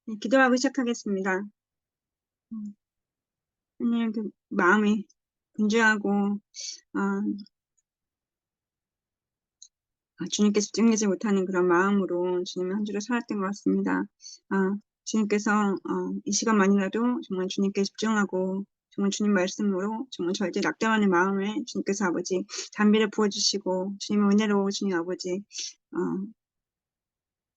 네, 기도하고 시작하겠습니다. 하나님, 그 마음이 분주하고 주님께 집중하지 못하는 그런 마음으로 주님의 한 주를 살았던 것 같습니다. 주님께서 이 시간만이라도 정말 주님께 집중하고 정말 주님 말씀으로 정말 절대 낙담하는 마음을 주님께서 아버지 담비를 부어주시고 주님의 은혜로 주님 아버지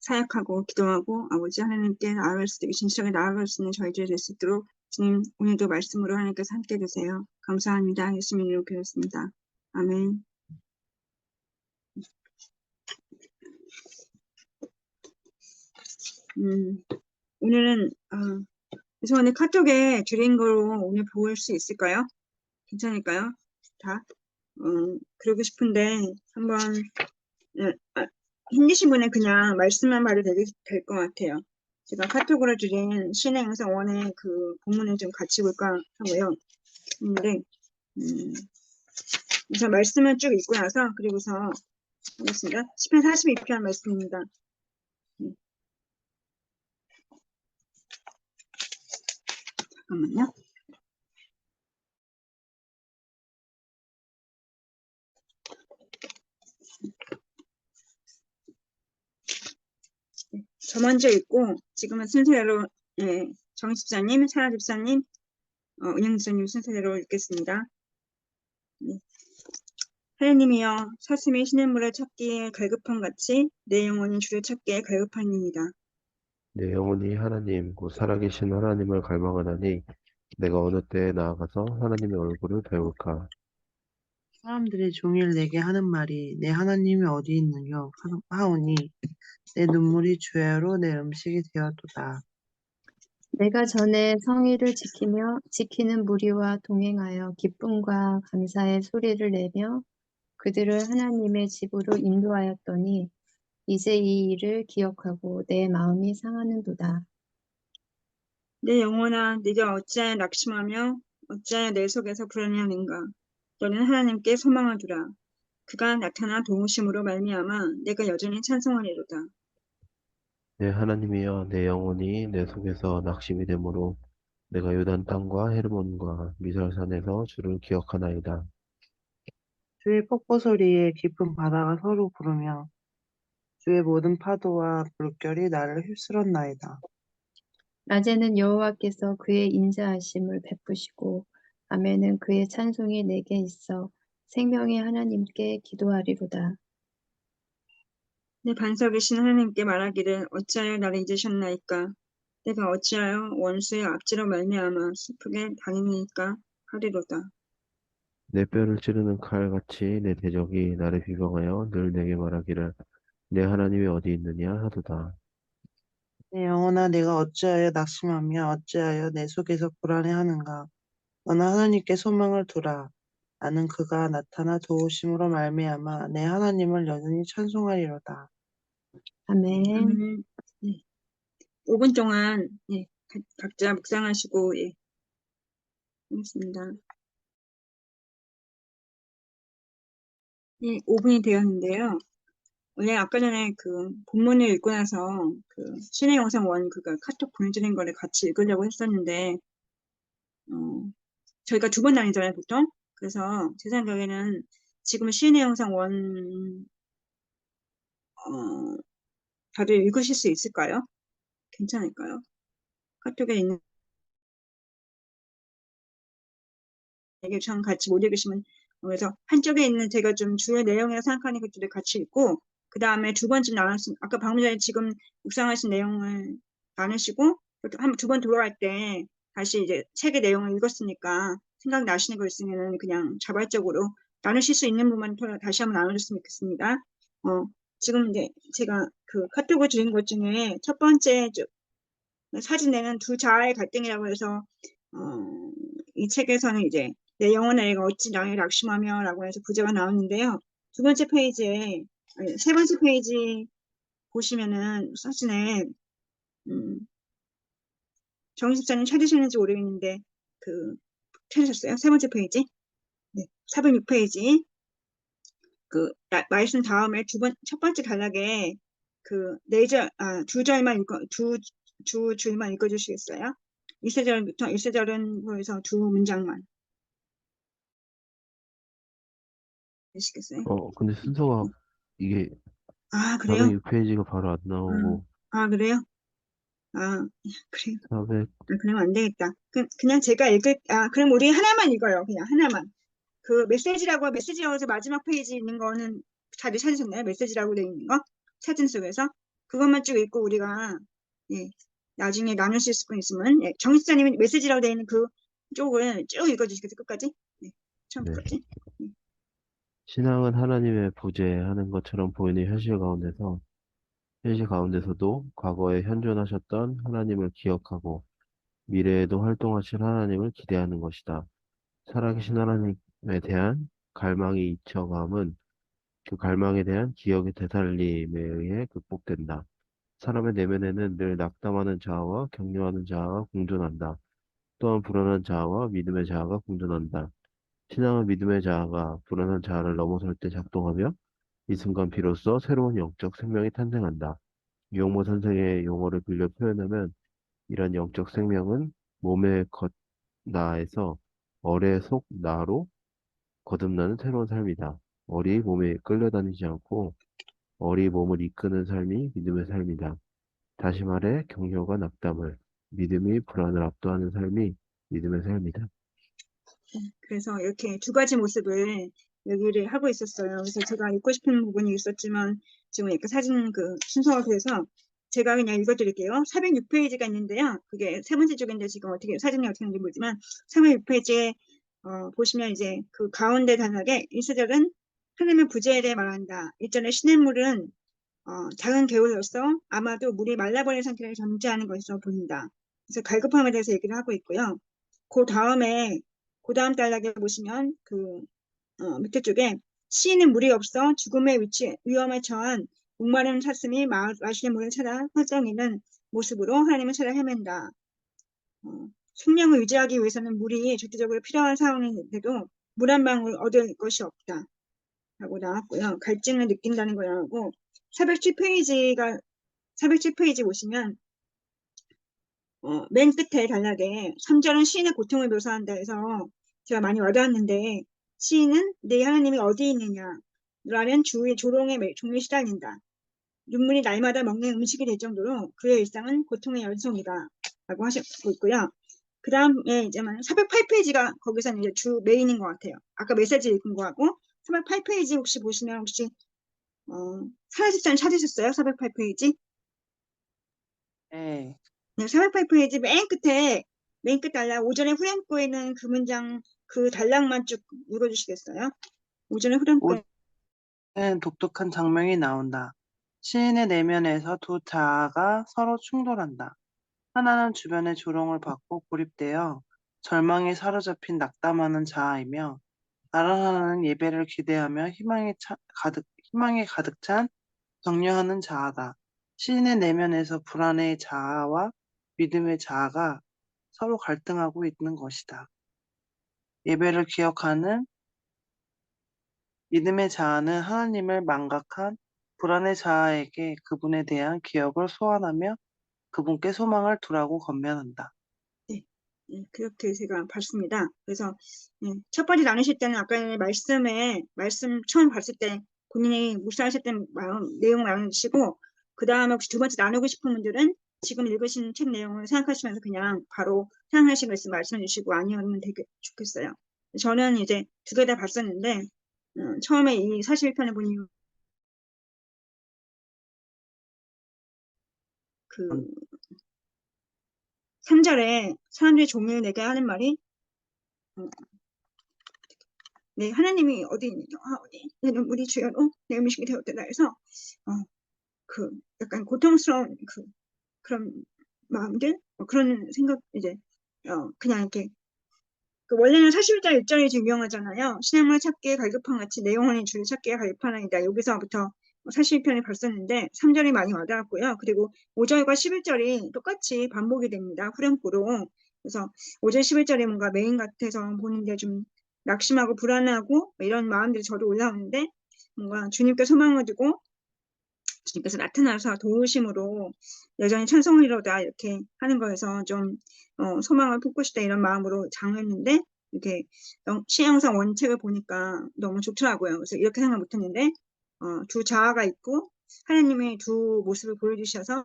사역하고 기도하고 아버지 하나님께 나아갈 수 있고 진실하게 나아갈 수 있는 저희들이 될 수 있도록 주님 오늘도 말씀으로 하나님께서 함께 해주세요. 감사합니다. 예수님 이름으로 기도했습니다. 아멘. 오늘은 죄송한데 카톡에 줄인 거로 오늘 볼 수 있을까요? 괜찮을까요? 다? 그러고 싶은데 한번 힘드신 분은 그냥 말씀만 봐도 될 것 같아요. 제가 카톡으로 드린 신의 영상 원의 그 본문을 좀 같이 볼까 하고요. 근데 우선 말씀을 쭉 읽고 나서 그리고서 하겠습니다. 10편 42편 말씀입니다. 잠깐만요. 저 먼저 읽고 지금은 순서대로 정 집사님, 사라 집사님, 은영 집사님 순서대로 읽겠습니다. 네. 하나님이여 사슴이 시냇물을 찾기에 갈급함같이 내 영혼이 주를 찾기에 갈급함이니이다. 내 영혼이 하나님, 곧 살아계신 하나님을 갈망하나니 내가 어느 때에 나아가서 하나님의 얼굴을 배울까? 사람들이 종일 내게 하는 말이 내 하나님이 어디 있느냐 하오니 내 눈물이 주야로 내 음식이 되었도다. 내가 전에 성의를 지키며 지키는 무리와 동행하여 기쁨과 감사의 소리를 내며 그들을 하나님의 집으로 인도하였더니 이제 이 일을 기억하고 내 마음이 상하는도다. 내 영혼아 네가 어찌하여 낙심하며 어찌하여 내 속에서 불안해하는가. 너는 하나님께 소망을 두라. 그가 나타나 도우심으로 말미암아 내가 여전히 찬송하리로다. 내 하나님이여, 내 영혼이 내 속에서 낙심이 되므로 내가 요단 땅과 헤르몬과 미살산에서 주를 기억하나이다. 주의 폭포 소리에 깊은 바다가 서로 부르며 주의 모든 파도와 물결이 나를 휩쓸었나이다. 낮에는 여호와께서 그의 인자하심을 베푸시고 밤에는 그의 찬송이 내게 있어 생명의 하나님께 기도하리로다. 내 반석이신 하나님께 말하기를 어찌하여 나를 잊으셨나이까. 내가 어찌하여 원수의 압지로 말미암아 슬프게 다니니까 하리로다. 내 뼈를 찌르는 칼같이 내 대적이 나를 비방하여 늘 내게 말하기를 내 하나님이 어디 있느냐 하도다. 내 영혼아 내가 어찌하여 낙심하며 어찌하여 내 속에서 불안해하는가. 너는 하나님께 소망을 두라. 나는 그가 나타나 도우심으로 말미암아 내 하나님을 여전히 찬송하리로다. 아멘. 아멘. 네. 5분 동안 각자 묵상하시고 하겠습니다. 5분이 되었는데요. 원래 아까 전에 그 본문을 읽고 나서 그 신의 영상 원 그가 카톡 보내주는 거를 같이 읽으려고 했었는데 저희가 2번 나뉘잖아요 보통. 그래서 제 생각에는 지금 신의 영상 원 다들 읽으실 수 있을까요? 괜찮을까요? 카톡에 있는 전 같이 못 읽으시면 그래서 한쪽에 있는 제가 좀 주요 내용이라 생각하는 것들을 같이 읽고 그 다음에 2번쯤 나눴습니다. 아까 방금 전에 지금 묵상하신 내용을 나누시고 두 번 돌아갈 때 다시 이제 책의 내용을 읽었으니까 생각나시는 거 있으면 그냥 자발적으로 나누실 수 있는 부분만 다시 한번 나눠줬으면 좋겠습니다. 지금 이제 제가 그 카톡을 드린 것 중에 첫 번째 사진에는 두 자아의 갈등이라고 해서 이 책에서는 이제 내 영혼의 애가 어찌 나를 낙심하며 라고 해서 부제가 나오는데요. 두 번째 페이지에 세 번째 페이지 보시면은 사진에 정집사님 찾으시는지 모르겠는데 찾으셨어요? 세 번째 페이지? 네, 406페이지 말씀 다음에 첫 번째 단락에 두 줄만 읽어주시겠어요? 1세절부터 1세절은 거기서 두 문장만 해주시겠어요? 근데 순서가 이게 아, 그래요? 406페이지가 바로 안 나오고, 그래요? 아, 그래요? 400, 그러면 안 되겠다. 그냥 제가 그럼 우리 하나만 읽어요. 그냥 하나만. 그 메시지라고 마지막 페이지 있는 거는 다들 찾으셨나요? 메시지라고 되어 있는 거? 사진 속에서? 그것만 쭉 읽고 우리가, 예, 나중에 나눌 수 있을 분 있으면, 예, 정식사님이 메시지라고 되어 있는 그 쪽을 쭉 읽어주시겠어요? 끝까지? 네, 네. 처음부터까지? 신앙은 하나님의 부재하는 것처럼 보이는 현실 가운데서도 과거에 현존하셨던 하나님을 기억하고 미래에도 활동하실 하나님을 기대하는 것이다. 살아계신 하나님에 대한 갈망이 잊혀감은 그 갈망에 대한 기억의 되살림에 의해 극복된다. 사람의 내면에는 늘 낙담하는 자아와 격려하는 자아가 공존한다. 또한 불안한 자아와 믿음의 자아가 공존한다. 신앙은 믿음의 자아가 불안한 자아를 넘어설 때 작동하며 이 순간 비로소 새로운 영적 생명이 탄생한다. 유용모 선생의 용어를 빌려 표현하면 이런 영적 생명은 몸의 나에서 어뢰 속 나로 거듭나는 새로운 삶이다. 어리 몸에 끌려다니지 않고 어리 몸을 이끄는 삶이 믿음의 삶이다. 다시 말해 격려가 낙담을, 믿음이 불안을 압도하는 삶이 믿음의 삶이다. 그래서 이렇게 두 가지 모습을 얘기를 하고 있었어요. 그래서 제가 읽고 싶은 부분이 있었지만 지금 이렇게 사진 순서가 돼서 제가 그냥 읽어드릴게요. 406페이지가 있는데요. 그게 세 번째 쪽인데 지금 사진이 어떻게 있는지 모르지만 406페이지에 보시면 이제 그 가운데 단락에 1세절은 하나님의 부재에 대해 말한다. 1절에 시냇물은 작은 개울로서 아마도 물이 말라버린 상태를 전제하는 것으로 보인다. 그래서 갈급함에 대해서 얘기를 하고 있고요. 그 다음 단락에 보시면 밑에 쪽에 시인은 물이 없어 죽음의 위험에 처한 목마른 사슴이 마시는 물을 찾아 헐떡이는 모습으로 하나님을 찾아 헤맨다. 생명을 유지하기 위해서는 물이 절대적으로 필요한 상황인데도 물 한 방울 얻을 것이 없다. 라고 나왔고요. 갈증을 느낀다는 거 나오고 407페이지 보시면 맨 끝에 단락에 3절은 시인의 고통을 묘사한다 해서 제가 많이 와닿았는데 시인은 내 하나님이 어디 있느냐 라는 주의 조롱의 종에 시달린다. 눈물이 날마다 먹는 음식이 될 정도로 그의 일상은 고통의 연속이다 라고 하셨고 있고요. 그 다음에 이제 408페이지가 거기서는 이제 주 메인인 것 같아요. 아까 메시지 읽은 거하고 408페이지 혹시 보시면 혹시 사라지지 찾으셨어요? 408페이지? 네. 네, 408페이지 맨 끝 단락 오전에 후렴구에 있는 그 문장 그 단락만 쭉 읽어주시겠어요? 오전에 후렴구에 오늘은 독특한 장면이 나온다. 시인의 내면에서 두 자아가 서로 충돌한다. 하나는 주변의 조롱을 받고 고립되어 절망에 사로잡힌 낙담하는 자아이며 다른 하나는 예배를 기대하며 희망에 가득 찬 격려하는 자아다. 시인의 내면에서 불안의 자아와 믿음의 자아가 서로 갈등하고 있는 것이다. 예배를 기억하는 믿음의 자아는 하나님을 망각한 불안의 자아에게 그분에 대한 기억을 소환하며 그분께 소망을 두라고 권면한다. 네, 그렇게 제가 봤습니다. 그래서 첫 번째 나누실 때는 아까 말씀 처음 봤을 때 본인이 묵상하셨던 내용 나누시고 그 다음에 혹시 두 번째 나누고 싶은 분들은 지금 읽으신 책 내용을 생각하시면서 그냥 바로 생각하신 거 있으면 말씀해 주시고 아니면 되게 좋겠어요. 저는 이제 두 개 다 봤었는데 처음에 이 41편을 보니 그 3절에 사람들이 종일 내게 하는 말이 네, 하나님이 어디 있느냐? 어디? 내 눈물이 주여로 내 음식이 되었다 해서 약간 고통스러운 그런 마음들 그런 생각 이제 그냥 이렇게 원래는 41장 1절이 좀 유명하잖아요. 신약물 찾기에 갈급한 같이 내 영혼이 주를 찾기에 갈급하나이다. 여기서부터 41편이 봤었는데 3절이 많이 와닿았고요. 그리고 5절과 11절이 똑같이 반복이 됩니다. 후렴구로. 그래서 5절 11절이 뭔가 메인 같아서 보는데 좀 낙심하고 불안하고 이런 마음들이 저도 올라오는데 뭔가 주님께 소망을 두고 주님께서 나타나서 도우심으로 여전히 찬송이로다 이렇게 하는 거에서 좀 소망을 품고 싶다 이런 마음으로 장했는데 이렇게 신앙상 원책을 보니까 너무 좋더라고요. 그래서 이렇게 생각 못했는데 두 자아가 있고 하나님의 두 모습을 보여주셔서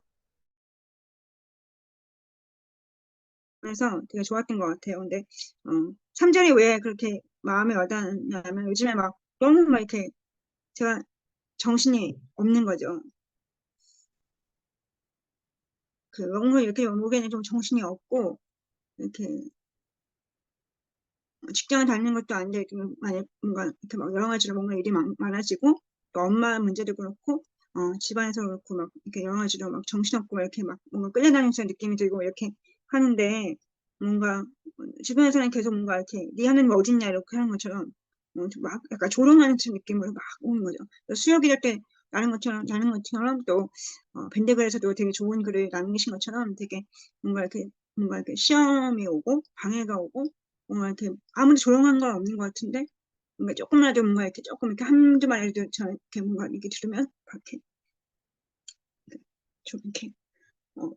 그래서 되게 좋았던 것 같아요. 근데 3절이 왜 그렇게 마음에 와닿냐면 요즘에 막 너무 막 이렇게 제가 정신이 없는 거죠. 그 너무 이렇게 목에는 좀 정신이 없고 이렇게 직장을 다니는 것도 아닌데 만약 뭔가 이렇게 막 여러 가지로 뭔가 일이 많아지고 또 엄마 문제도 그렇고 집안에서 그렇고 막 이렇게 여러 가지로 막 정신없고 이렇게 막 뭔가 끌려다니는 느낌이 들고 이렇게 하는데 뭔가 주변에서는 계속 뭔가 이렇게 네 하나님 어딨냐 이렇게 하는 것처럼 막 약간 조롱하는 느낌으로 막 오는 거죠. 수요 기도 때 나는 것처럼 또 밴드글에서도 되게 좋은 글을 남기신 것처럼 되게 뭔가 이렇게 시험이 오고 방해가 오고 뭔가 이렇게 아무리 조용한 건 없는 것 같은데 뭔가 조금이라도 뭔가 이렇게 조금 이렇게 한두 마디라도 이렇게 뭔가 이렇게 들으면 이렇게 좀 이렇게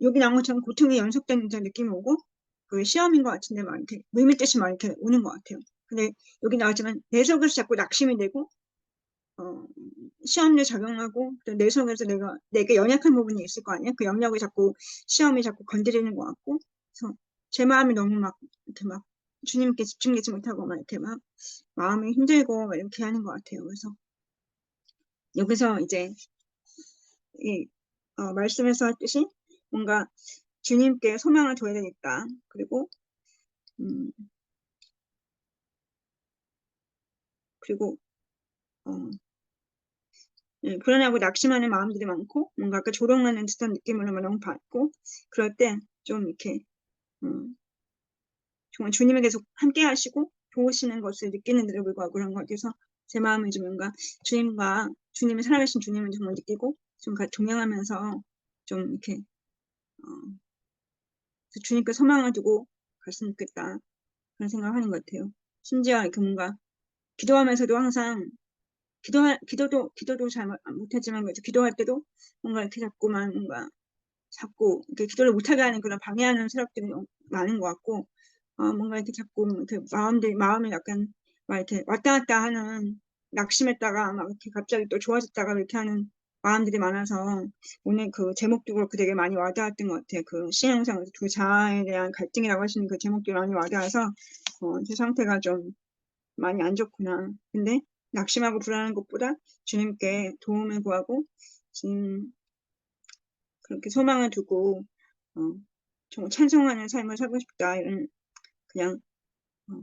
여기 나온 것처럼 고통이 연속되는 느낌이 오고 그 시험인 것 같은데 막 이렇게 물밀듯이 막 이렇게 오는 것 같아요. 근데 여기 나왔지만 내 속에서 자꾸 낙심이 되고 시험에 적용하고 또 내 속에서 내게 연약한 부분이 있을 거 아니에요. 그 영역을 자꾸 시험이 자꾸 건드리는 것 같고 그래서 제 마음이 너무 막 이렇게 막 주님께 집중되지 못하고 막 이렇게 막 마음이 힘들고 막 이렇게 하는 것 같아요. 그래서 여기서 이제 이 말씀에서 했듯이 뭔가 주님께 소망을 둬야 되겠다. 음, 그리고 어, 불안하고 낙심하는 마음들이 많고 뭔가 아까 조롱하는 듯한 느낌으로 너무 받고 그럴 때 좀 이렇게 정말 주님이 계속 함께 하시고 도우시는 것을 느끼는데도 불구하고 그런 것 같아서 제 마음은 좀 뭔가 주님이 살아계신 주님을 정말 느끼고 좀 동행하면서 좀 이렇게 주님께 소망을 두고 갔으면 좋겠다 그런 생각을 하는 것 같아요. 심지어 이렇게 뭔가 기도하면서도 항상 기도도 잘 못하지만 기도할 때도 뭔가 이렇게 자꾸 이렇게 기도를 못하게 하는 그런 방해하는 세력들이 많은 것 같고 뭔가 이렇게 자꾸 이렇게 마음이 약간 막 이렇게 왔다 갔다 하는 낙심했다가 막 이렇게 갑자기 또 좋아졌다가 이렇게 하는 마음들이 많아서 오늘 그 제목도 그렇고 되게 많이 와닿았던 것 같아요. 그 신앙상 두 자아에 대한 갈등이라고 하시는 그 제목들이 많이 와닿아서 제 상태가 좀 많이 안 좋구나. 근데 낙심하고 불안한 것보다 주님께 도움을 구하고 그렇게 소망을 두고 어, 정말 찬송하는 삶을 살고 싶다 이런 그냥 어,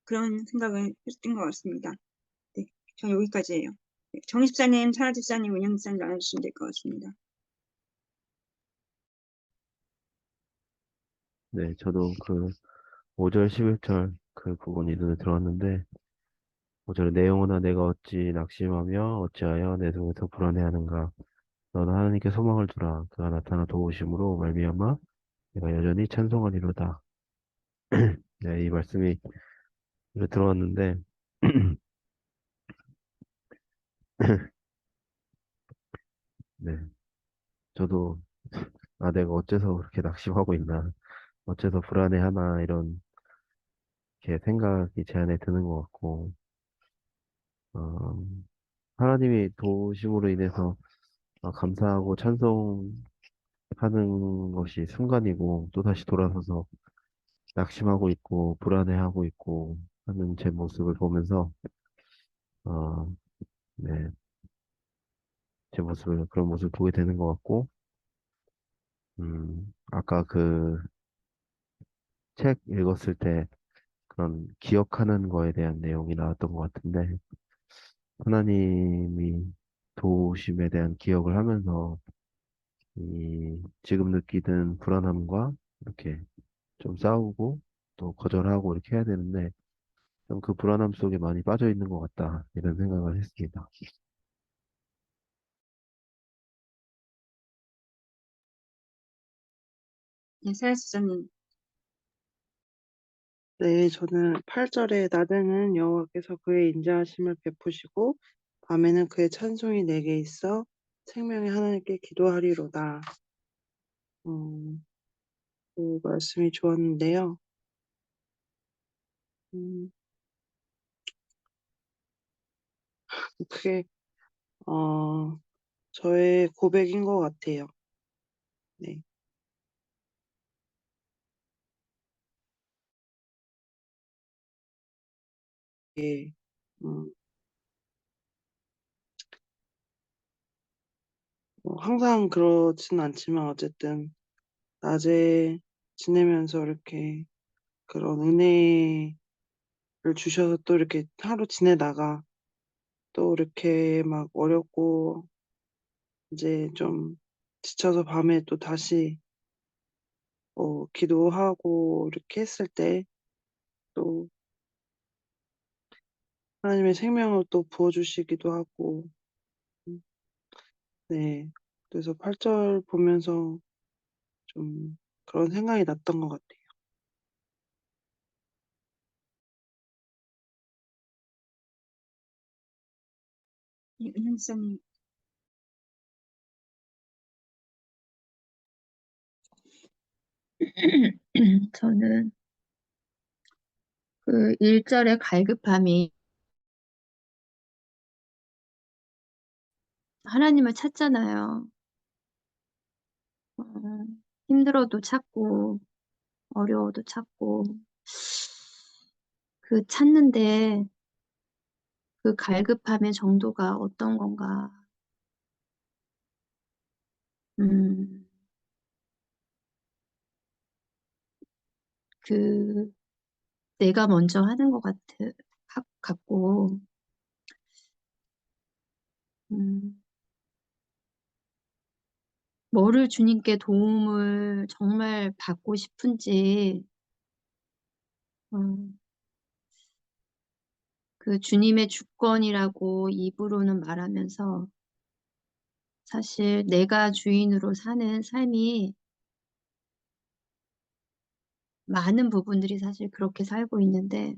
그런 생각을 했던 것 같습니다. 네, 저 여기까지예요. 네, 정집사님, 차라집사님, 운영집사님 나눠주시면 될 것 같습니다. 네, 저도 그 5절, 11절 그 부분이 눈에 들어왔는데 5절에 내 영혼아 내가 어찌 낙심하며 어찌하여 내 속에서 불안해하는가 너는 하나님께 소망을 두라 그가 나타나 도우심으로 말미암아 내가 여전히 찬송하리로다. 네, 이 말씀이 눈에 들어왔는데 네, 저도 내가 어째서 그렇게 낙심하고 있나 어째서 불안해하나 이런 게 생각이 제 안에 드는 것 같고 어, 하나님이 도우심으로 인해서 감사하고 찬송하는 것이 순간이고 또다시 돌아서서 낙심하고 있고 불안해하고 있고 하는 제 모습을 보면서 어, 네, 그런 모습을 보게 되는 것 같고 아까 그 책 읽었을 때 그런 기억하는 거에 대한 내용이 나왔던 것 같은데 하나님이 도우심에 대한 기억을 하면서 이 지금 느끼는 불안함과 이렇게 좀 싸우고 또 거절하고 이렇게 해야 되는데 좀 그 불안함 속에 많이 빠져 있는 것 같다 이런 생각을 했습니다. 네, 차라집사님. 네, 저는 8절에 낮에는 여호와께서 그의 인자하심을 베푸시고 밤에는 그의 찬송이 내게 있어 생명의 하나님께 기도하리로다. 그 말씀이 좋았는데요. 음, 그게 저의 고백인 것 같아요. 네. 예, 음, 항상 그렇진 않지만 어쨌든 낮에 지내면서 이렇게 그런 은혜를 주셔서 또 이렇게 하루 지내다가 또 이렇게 막 어렵고 이제 좀 지쳐서 밤에 또 다시 기도하고 이렇게 했을 때 또 하나님의 생명을 또 부어주시기도 하고, 음, 네. 그래서 8절 보면서 좀 그런 생각이 났던 것 같아요. 은영 목사님. 저는 그 1절의 갈급함이 하나님을 찾잖아요. 어, 힘들어도 찾고 어려워도 찾고 그 찾는데 그 갈급함의 정도가 어떤 건가? 그 내가 먼저 하는 것 같고 뭐를 주님께 도움을 정말 받고 싶은지 그 주님의 주권이라고 입으로는 말하면서 사실 내가 주인으로 사는 삶이 많은 부분들이 사실 그렇게 살고 있는데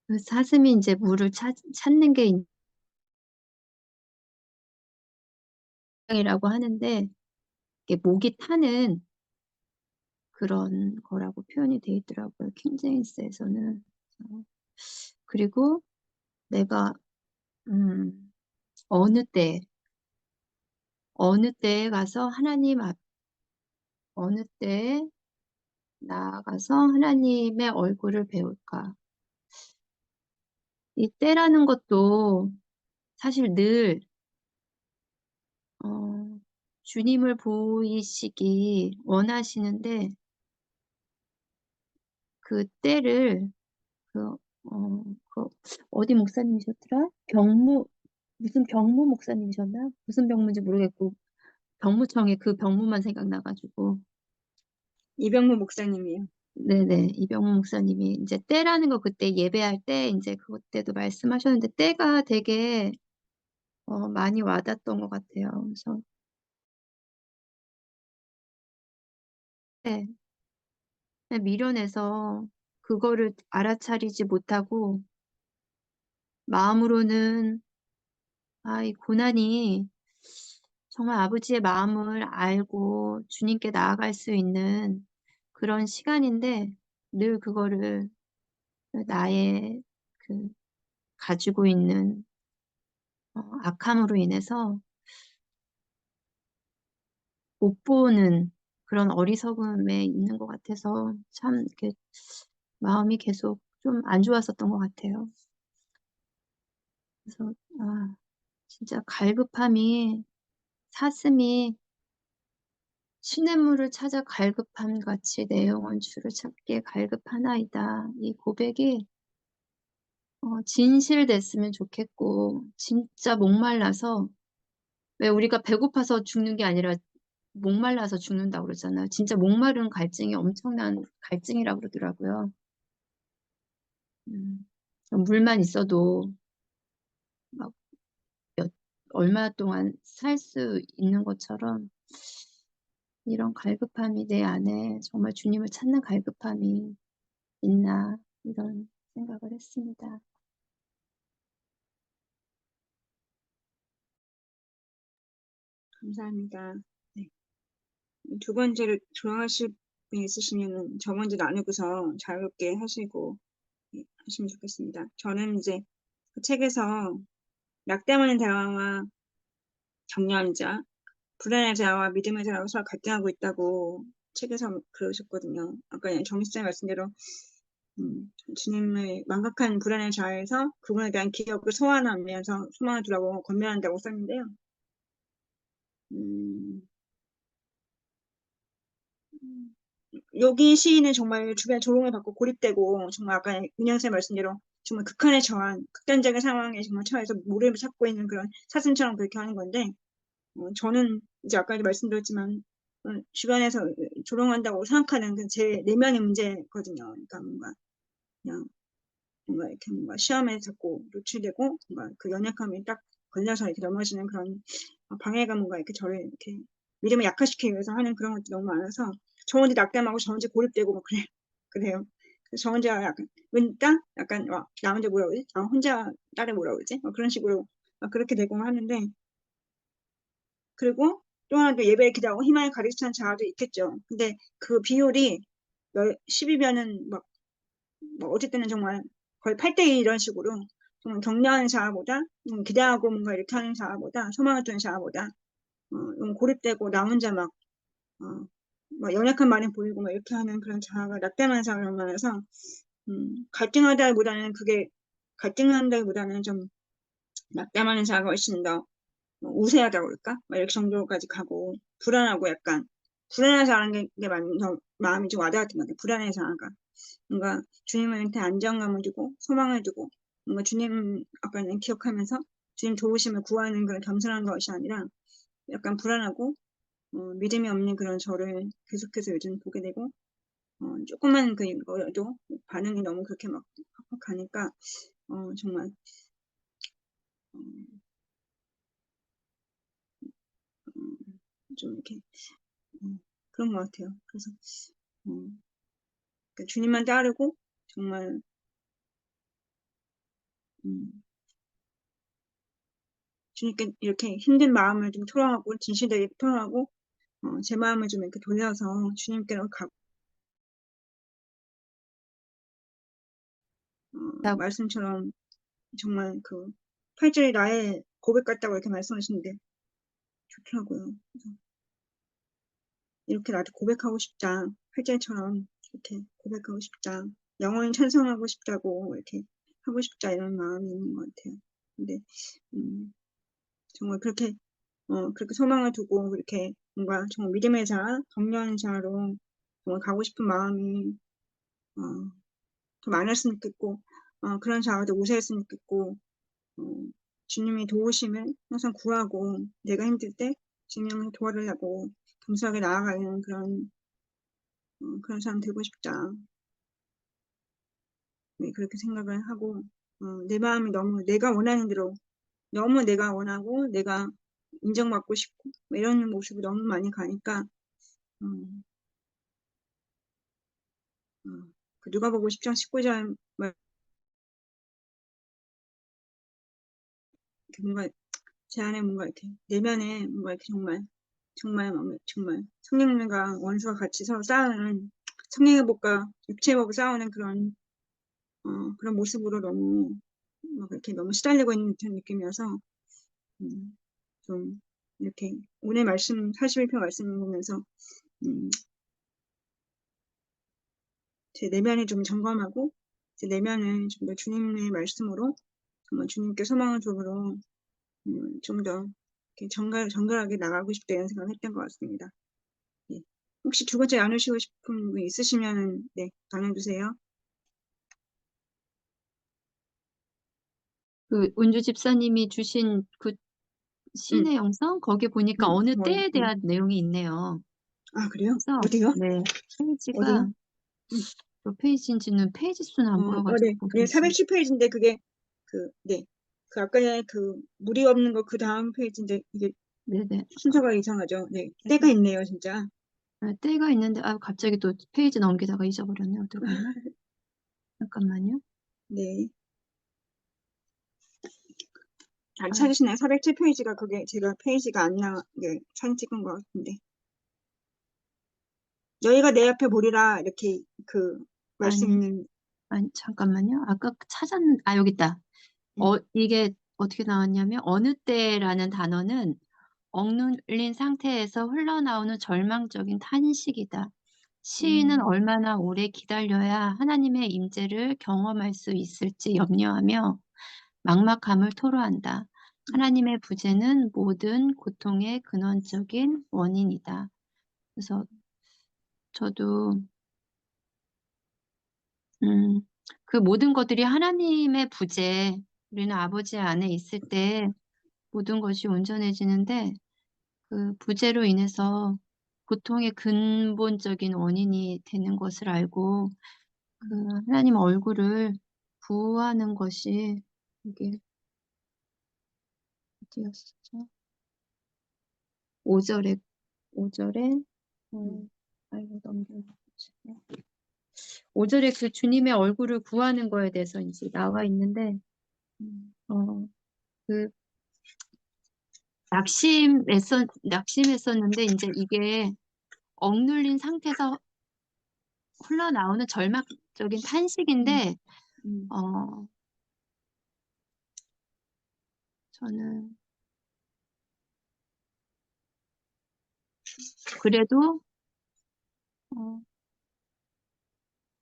그 사슴이 이제 물을 찾는 게 인생이라고 하는데 이게 목이 타는 그런 거라고 표현이 돼 있더라고요. 킹제임스에서는. 그리고 내가 어느 때에 가서 어느 때에 나아가서 하나님의 얼굴을 배울까. 이 때라는 것도 사실 늘 주님을 보이시기 원하시는데 그 때를 그 어디 목사님이셨더라? 무슨 병무 목사님이셨나? 무슨 병무인지 모르겠고 병무청에 그 병무만 생각나가지고 이병무 목사님이요. 네네 이병무 목사님이 이제 때라는 거 그때 예배할 때 이제 그때도 말씀하셨는데 때가 되게 많이 와닿았던 것 같아요. 그래서 네, 미련해서 그거를 알아차리지 못하고 마음으로는 이 고난이 정말 아버지의 마음을 알고 주님께 나아갈 수 있는 그런 시간인데 늘 그거를 나의 그 가지고 있는 악함으로 인해서 못 보는 그런 어리석음에 있는 것 같아서 참 이렇게 마음이 계속 좀 안 좋았었던 것 같아요. 그래서 진짜 갈급함이 사슴이 시냇물을 찾아 갈급함 같이 내 영혼 주를 찾기에 갈급하나이다. 이 고백이 진실됐으면 좋겠고 진짜 목말라서 왜 우리가 배고파서 죽는 게 아니라 목말라서 죽는다고 그러잖아요. 진짜 목마른 갈증이 엄청난 갈증이라고 그러더라고요. 물만 있어도 막 얼마 동안 살 수 있는 것처럼 이런 갈급함이 내 안에 정말 주님을 찾는 갈급함이 있나 이런 생각을 했습니다. 감사합니다. 네. 두 번째로 돌아가실 분이 있으시면은 저 먼저 나누고서 자유롭게 하시고 하시면 좋겠습니다. 저는 이제 그 책에서 낙담하는 자와 정리하는 자, 불안한 자와 믿음의 자라고 서로 갈등하고 있다고 책에서 그러셨거든요. 아까 정희쌤 말씀대로 주님의 망각한 불안의 자에서 그분에 대한 기억을 소환하면서 소망을 두라고 권면한다고 썼는데요. 음, 여기 시인은 정말 주변 조롱을 받고 고립되고 정말 아까 윤영쌤 말씀대로 정말 극한에 처한 극단적인 상황에 정말 처해서 모래를 찾고 있는 그런 사슴처럼 그렇게 하는 건데 저는 이제 아까도 말씀드렸지만 주변에서 조롱한다고 생각하는 제 내면의 문제거든요. 그러니까 뭔가 그냥 뭔가 이렇게 뭔가 시험에 자꾸 노출되고 뭔가 그 연약함이 딱 걸려서 이렇게 넘어지는 그런 방해가 뭔가 이렇게 저를 이렇게 믿음을 약화시키기 위해서 하는 그런 것도 너무 많아서 저 혼자 낙담하고 저 혼자 고립되고 막 그래요. 그래서 저 혼자 약간 약간 나 혼자 뭐라 그러지? 나 혼자 딸을 뭐라 그러지? 그런 식으로 그렇게 되고 하는데 그리고 또 하나 또 예배에 기도하고 희망을 가득 찬 자아도 있겠죠. 근데 그 비율이 12배는 뭐 어쨌든 정말 거의 8대2 이런 식으로 정말 격려하는 자아보다 기대하고 뭔가 이렇게 하는 자아보다 소망을 두는 자아보다 좀 고립되고 나 혼자 막 연약한 말이 보이고 막 이렇게 하는 그런 자아가 낙담하는 자아가 많아서 갈등한다기보다는 좀 낙담하는 자아가 훨씬 더 우세하다고 그럴까? 막 이렇게 정도까지 가고 불안하고 약간 불안한 자아라는 게 마음이 좀 와닿았던 것 같아요. 불안한 자아가 뭔가 주님한테 안정감을 주고 소망을 두고 뭔가 주님 아까는 기억하면서 주님 도우심을 구하는 그런 겸손한 것이 아니라 약간 불안하고 믿음이 없는 그런 저를 계속해서 요즘 보게 되고 조금만 그거라도 반응이 너무 그렇게 막 팍팍 가니까 정말 좀 이렇게 그런 것 같아요. 그래서 그러니까 주님만 따르고 정말 주님께 이렇게 힘든 마음을 좀 토로하고 진실되게 토로하고 제 마음을 좀 이렇게 돌려서 주님께로 가고 말씀처럼 정말 그 8절이 나의 고백 같다고 이렇게 말씀하시는데 좋더라고요. 그래서 이렇게 나도 고백하고 싶다. 8절처럼 이렇게 고백하고 싶다. 영원히 찬송하고 싶다고 이렇게 하고 싶다 이런 마음이 있는 것 같아요. 근데 정말 그렇게 소망을 두고 그렇게 뭔가 정말 믿음의 자, 격려하는 자로 정말 가고 싶은 마음이 더 많았으면 좋겠고 그런 자아도 우세했으면 좋겠고 주님의 도우심을 항상 구하고 내가 힘들 때 주님을 도와달라고 겸손하게 나아가는 그런 사람 되고 싶다. 네, 그렇게 생각을 하고 내 마음이 너무 내가 원하는 대로 너무 내가 원하고 내가 인정받고 싶고 뭐 이런 모습이 너무 많이 가니까 그 누가복음 10장 19절 뭔가 제 안에 뭔가 이렇게 내면에 뭔가 이렇게 정말 성령님과 원수가 같이 서로 싸우는 성령의 복과 육체의 복을 싸우는 그런 모습으로 너무 막 이렇게 너무 시달리고 있는 듯한 느낌이어서 좀 이렇게 오늘 말씀 41편 말씀 보면서 제 내면을 좀 점검하고 제 내면을 좀 더 주님의 말씀으로 정말 주님께 소망을 두므로 좀 더 정갈하게 나가고 싶다 이런 생각을 했던 것 같습니다. 네. 혹시 두 번째 나누시고 싶은 분 있으시면 네, 나눠주세요. 그 운주 집사님이 주신 그 신의 영성 거기 보니까 어느 때에 대한 내용이 있네요. 아, 그래요? 그래서 어디요? 네, 페이지가 어디요? 몇 페이지인지는 페이지 수는 안 보여가지고 네, 410페이지인데 그게 네, 그 아까 전에 무리 없는 거 그 다음 페이지인데 이게 네네. 순서가 이상하죠. 네, 때가 있네요, 진짜. 때가 있는데 갑자기 또 페이지 넘기다가 잊어버렸네. 어떡하냐? 잠깐만요. 네. 잘 아, 찾으시나요? 407페이지가 그게 제가 페이지가 안 나게 사진 찍은 것 같은데. 너희가 내 옆에 보리라 이렇게 그 말씀 아니, 있는 아니, 잠깐만요. 아까 여기 있다. 이게 어떻게 나왔냐면, 어느 때라는 단어는 억눌린 상태에서 흘러나오는 절망적인 탄식이다. 시인은 얼마나 오래 기다려야 하나님의 임재를 경험할 수 있을지 염려하며 막막함을 토로한다. 하나님의 부재는 모든 고통의 근원적인 원인이다. 그래서 저도 그 모든 것들이 하나님의 부재, 우리는 아버지 안에 있을 때 모든 것이 온전해지는데 그 부재로 인해서 고통의 근본적인 원인이 되는 것을 알고 그 하나님 얼굴을 구하는 것이 이게 어디였었죠? 5절에 아이고 넘겨주세요. 5절에 그 주님의 얼굴을 구하는 거에 대해서 이제 나와 있는데 그 낙심했었는데 이제 이게 억눌린 상태에서 흘러나오는 절망적인 탄식인데 저는 그래도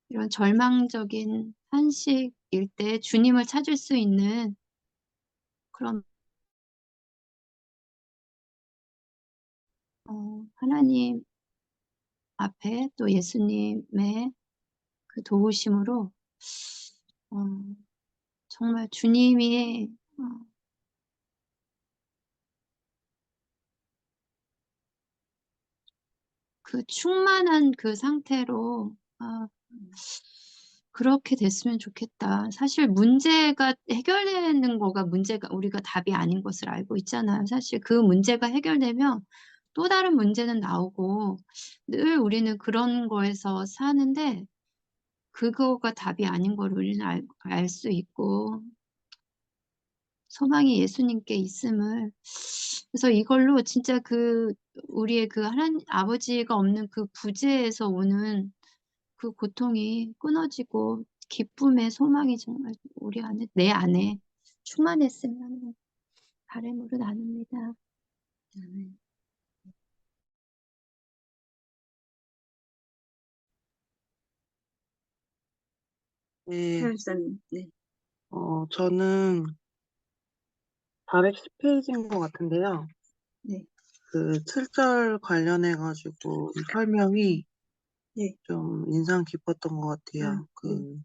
이런 절망적인 탄식일 때 주님을 찾을 수 있는 그런 하나님 앞에 또 예수님의 그 도우심으로 정말 주님이 그 충만한 그 상태로 그렇게 됐으면 좋겠다. 사실 문제가 해결되는 거가 문제가 우리가 답이 아닌 것을 알고 있잖아요. 사실 그 문제가 해결되면 또 다른 문제는 나오고 늘 우리는 그런 거에서 사는데 그거가 답이 아닌 걸 우리는 알 수 있고 소망이 예수님께 있음을 그래서 이걸로 진짜 그 우리의 그 하나님 아버지가 없는 그 부재에서 오는 그 고통이 끊어지고 기쁨의 소망이 정말 우리 안에 내 안에 충만했으면 하는 바람으로 나눕니다. 아멘. 네, 사연사님. 네. 저는 410페이지인 것 같은데요. 네. 그 7절 관련해가지고 설명이 네. 좀 인상 깊었던 것 같아요. 네.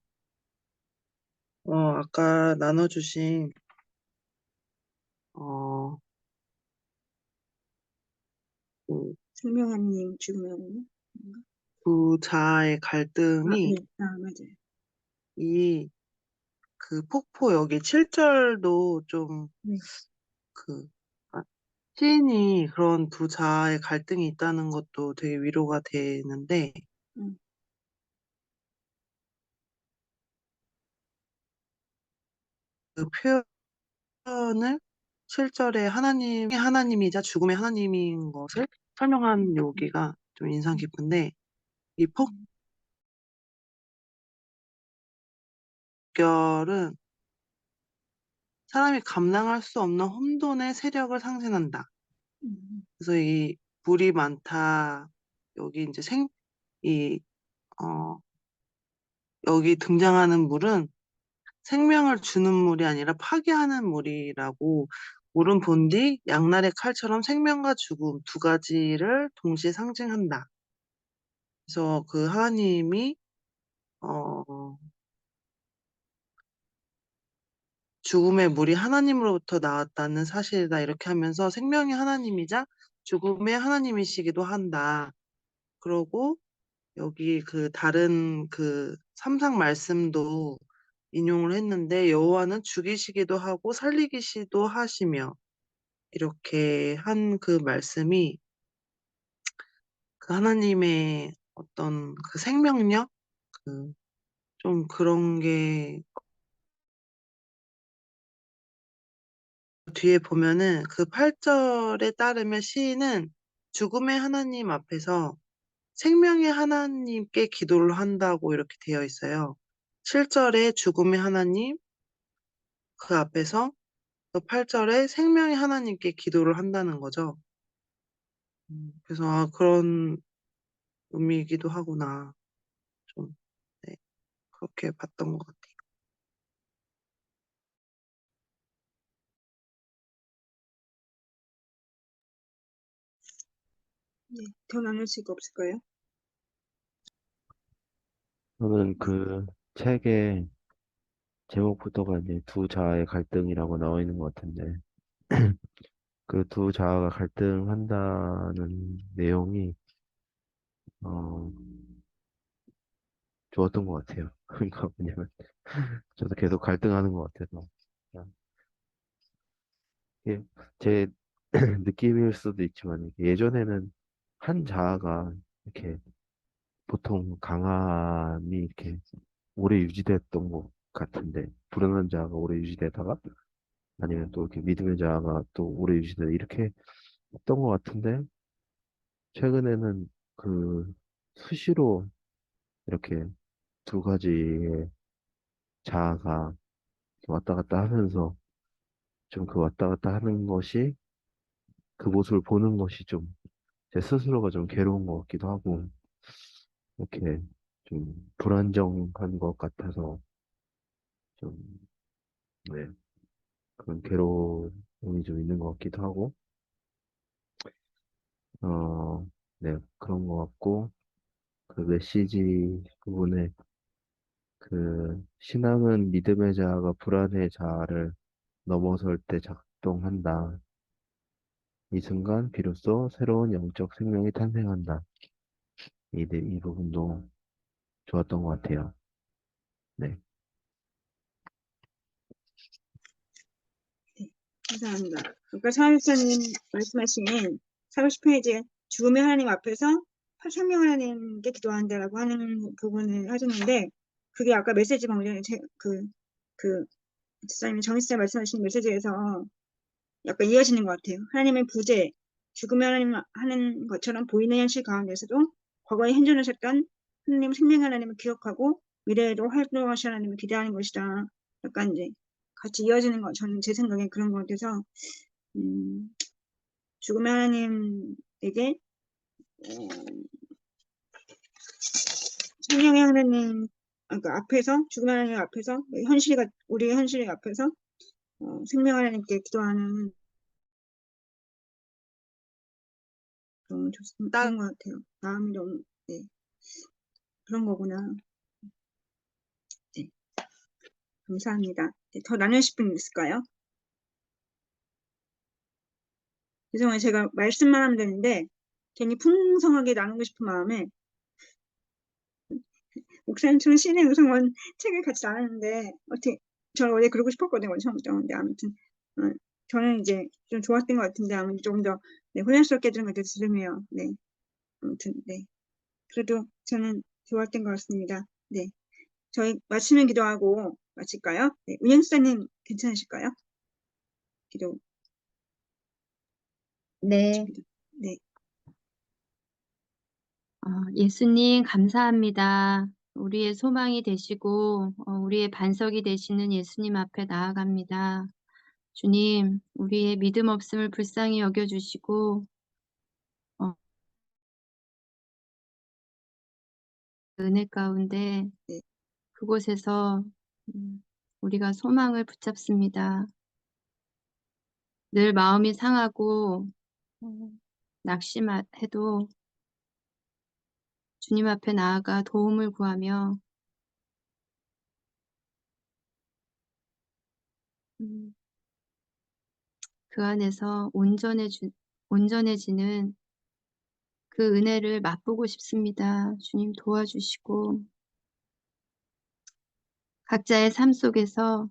아까 나눠주신, 어, 그 승명아님 죽으면 두 자의 네. 갈등이 맞아요. 그 폭포 여기 7절도 좀 네. 시인이 그런 두 자의 갈등이 있다는 것도 되게 위로가 되는데, 음. 그 표현을 7절에 하나님이 하나님이자 죽음의 하나님인 것을 설명한 여기가 좀 인상 깊은데, 이 폭결은 사람이 감당할 수 없는 혼돈의 세력을 상징한다. 그래서 이 불이 많다. 여기 이제 이, 어, 여기 등장하는 물은 생명을 주는 물이 아니라 파괴하는 물이라고 물은 본디 양날의 칼처럼 생명과 죽음 두 가지를 동시에 상징한다. 그래서 그 하나님이 어, 죽음의 물이 하나님으로부터 나왔다는 사실이다. 이렇게 하면서 생명의 하나님이자 죽음의 하나님이시기도 한다. 그러고 여기 그 다른 그 삼상 말씀도 인용을 했는데 여호와는 죽이시기도 하고 살리기시도 하시며 이렇게 한 그 말씀이 그 하나님의 어떤 그 생명력 좀 그런 게 뒤에 보면은 그 8절에 따르면 시인은 죽음의 하나님 앞에서 생명의 하나님께 기도를 한다고 이렇게 되어 있어요. 7절에 죽음의 하나님 그 앞에서 또 8절에 생명의 하나님께 기도를 한다는 거죠. 그래서 그런 의미이기도 하구나. 좀 네, 그렇게 봤던 것 같아요. 네, 더 나눌 수가 없을까요? 저는 그 책에 제목부터가 이제 두 자아의 갈등이라고 나와 있는 것 같은데, 그 두 자아가 갈등한다는 내용이, 어, 좋았던 것 같아요. 그러니까 뭐냐면, 저도 계속 갈등하는 것 같아서. 이게 제 느낌일 수도 있지만, 이게 예전에는 한 자아가 이렇게 보통 강함이 이렇게 오래 유지됐던 것 같은데, 불안한 자아가 오래 유지되다가, 아니면 또 이렇게 믿음의 자아가 또 오래 유지되다, 이렇게 했던 것 같은데, 최근에는 그 수시로 이렇게 두 가지의 자아가 왔다 갔다 하면서 좀 그 왔다 갔다 하는 것이 그 모습을 보는 것이 좀 제 스스로가 좀 괴로운 것 같기도 하고 이렇게 좀 불안정한 것 같아서 좀 네, 그런 괴로움이 좀 있는 것 같기도 하고 네, 그런 것 같고 그 메시지 부분에 그 신앙은 믿음의 자아가 불안의 자아를 넘어설 때 작동한다. 이 순간 비로소 새로운 영적 생명이 탄생한다. 이 부분도 좋았던 것 같아요. 네. 네, 감사합니다. 아까 사회자님 말씀하신 40페이지에 죽음의 하나님 앞에서 생명 하나님께 기도한다라고 하는 부분을 하셨는데, 그게 아까 메시지 방금 전에 집사님, 정희쌤 말씀하신 메시지에서 약간 이어지는 것 같아요. 하나님의 부재, 죽음의 하나님 하는 것처럼 보이는 현실 가운데서도 과거에 현존하셨던 하나님 생명 하나님을 기억하고 미래에도 활동하실 하나님을 기대하는 것이다. 약간 이제 같이 이어지는 거, 저는 제 생각엔 그런 것 같아서 죽음의 하나님에게 생명의 하나님 그러니까 앞에서 죽음의 하나님 앞에서 우리의 현실 앞에서 생명 하나님께 기도하는 너무 좋은 것 같아요. 마음이 너무 네, 그런 거구나. 네, 감사합니다. 네, 더 나누실 분 있을까요? 죄송해요. 제가 말씀만 하면 되는데 괜히 풍성하게 나누고 싶은 마음에 목사님처럼 신의 우성원 책을 같이 나눴는데 어떻게 저는 원래 그러고 싶었거든요. 처음부터. 근데 아무튼 저는 이제 좀 좋았던 것 같은데 아무튼 조금 더 네, 혼란스럽게 들은 것 같아서 죄송해요. 네, 아무튼 네. 그래도 저는 좋았던 것 같습니다. 네, 저희 마치면 기도하고 마칠까요? 네, 운영사님 괜찮으실까요? 기도. 네. 네, 예수님 감사합니다. 우리의 소망이 되시고 우리의 반석이 되시는 예수님 앞에 나아갑니다. 주님, 우리의 믿음 없음을 불쌍히 여겨주시고 은혜 가운데 네, 그곳에서 우리가 소망을 붙잡습니다. 늘 마음이 상하고 낙심해도 주님 앞에 나아가 도움을 구하며 그 안에서 온전해지는 그 은혜를 맛보고 싶습니다. 주님 도와주시고 각자의 삶 속에서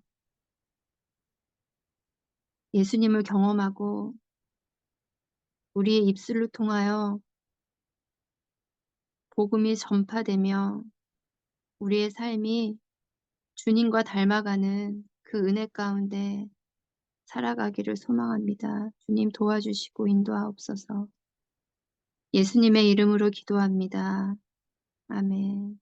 예수님을 경험하고 우리의 입술을 통하여 복음이 전파되며 우리의 삶이 주님과 닮아가는 그 은혜 가운데 살아가기를 소망합니다. 주님 도와주시고 인도하옵소서. 예수님의 이름으로 기도합니다. 아멘.